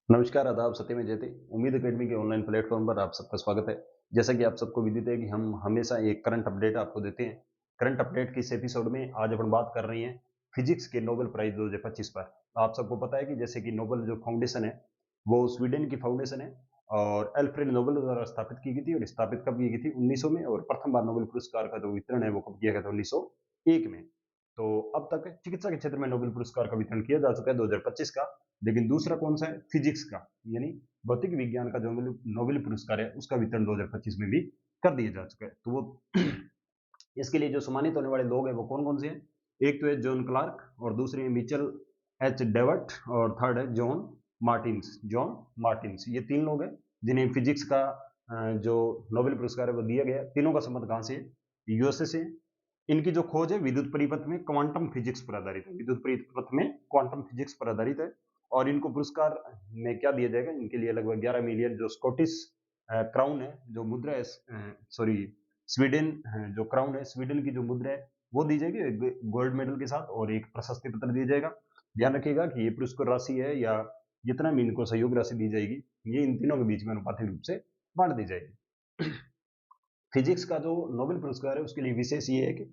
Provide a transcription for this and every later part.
नमस्कार, आदाब, सत्यमेव जयते। उम्मीद एकेडमी के ऑनलाइन प्लेटफॉर्म पर आप सबका स्वागत है। जैसा कि आप सबको विदित है कि हम हमेशा एक करंट अपडेट आपको देते हैं। करंट अपडेट के इस एपिसोड में आज अपन बात कर रहे हैं फिजिक्स के नोबेल प्राइज 2025 पर। आप सबको पता है कि जैसे कि नोबेल जो फाउंडेशन है वो स्वीडन की फाउंडेशन है और एल्फ्रेड नोबेल द्वारा स्थापित की गई थी। और स्थापित कब की गई थी? 1900 में। और प्रथम बार नोबेल पुरस्कार का जो वितरण है वो कब किया गया था? 1901 में। तो अब तक चिकित्सा के क्षेत्र में नोबेल पुरस्कार का वितरण किया जा चुका है 2025 का। लेकिन दूसरा कौन सा है? फिजिक्स का, यानी भौतिक विज्ञान का जो नोबेल पुरस्कार है उसका वितरण 2025 में भी कर दिया जा चुका है। तो वो इसके लिए जो सम्मानित होने वाले लोग हैं वो कौन कौन से हैं? एक तो है जॉन क्लार्क, और दूसरे हैं मिचेल एच डेवर्ट, और थर्ड है जॉन मार्टिन्स। ये तीन लोग हैं जिन्हें फिजिक्स का जो नोबेल पुरस्कार है वो दिया गया। तीनों का संबंध कहाँ से है? यूएसए से। इनकी जो खोज है विद्युत परिपथ में क्वांटम फिजिक्स पर आधारित है। विद्युत परिपथ में क्वांटम फिजिक्स पर आधारित है। और इनको पुरस्कार में क्या दिया जाएगा? इनके लिए लगभग 11 मिलियन जो स्कॉटिश क्राउन है, जो मुद्रा है, सॉरी, स्वीडन, जो क्राउन है, स्वीडन की जो मुद्रा है वो दी जाएगी गोल्ड मेडल के साथ, और एक प्रशस्ति पत्र दिया जाएगा। ध्यान रखिएगा कि ये पुरस्कार राशि है या जितना भी इनको सहयोग राशि दी जाएगी ये इन तीनों के बीच में अनुपातिक रूप से बांट दी जाएगी। फिजिक्स का जो नोबेल पुरस्कार है उसके लिए विशेष ये है कि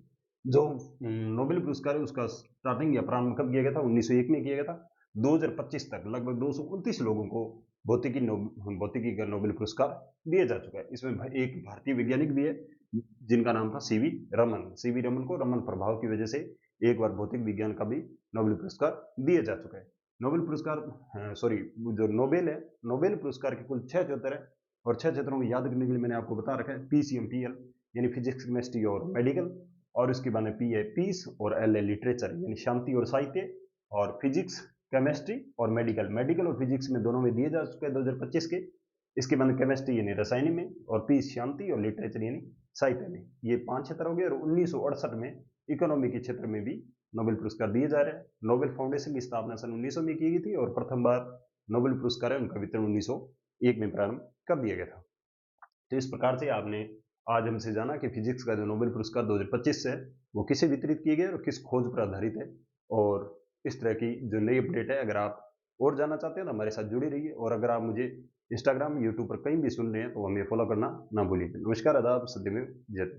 जो नोबेल पुरस्कार है उसका स्टार्टिंग या प्रारंभ कब किया गया था? 1901 में किया गया था। 2025 तक लगभग 229 लोगों को भौतिकी का नोबेल पुरस्कार दिया जा चुका है। इसमें एक भारतीय वैज्ञानिक भी है जिनका नाम था सीवी रमन। सीवी रमन को रमन प्रभाव की वजह से एक बार भौतिक विज्ञान का भी नोबेल पुरस्कार दिया जा चुका है। नोबेल पुरस्कार, सॉरी, जो नोबेल है, नोबेल पुरस्कार के कुल 6 क्षेत्र है। और 6 क्षेत्रों में याद करने के लिए मैंने आपको बता रखा है PCM-PL, यानी फिजिक्स, केमिस्ट्री और मेडिकल। और उसके बाद में P है पीस, और L है लिटरेचर, यानी शांति और साहित्य। और फिजिक्स, केमिस्ट्री और मेडिकल और फिजिक्स में दोनों में दिए जा चुके हैं 2025 के। इसके बाद केमिस्ट्री यानी रसायन में, और पीस शांति, और लिटरेचर यानी साहित्य में। ये 5 क्षेत्र हो गए। और 1968 में इकोनॉमी के क्षेत्र में भी नोबेल पुरस्कार दिए जा रहे हैं। नोबेल फाउंडेशन की स्थापना सन 1900 में की गई थी, और प्रथम बार नोबेल पुरस्कार है उनका वितरण 1901 में प्रारंभ कर दिया गया था। तो इस प्रकार से आपने आज हमसे जाना कि फिजिक्स का जो नोबेल पुरस्कार 2025 से है वो किसे वितरित किए गए और किस खोज पर आधारित है। और इस तरह की जो नई अपडेट है, अगर आप और जानना चाहते हैं तो हमारे साथ जुड़े रहिए। और अगर आप मुझे इंस्टाग्राम, यूट्यूब पर कहीं भी सुन रहे हैं तो हमें फॉलो करना ना भूलिए। नमस्कार, आदाब, सत्यमेव जयते।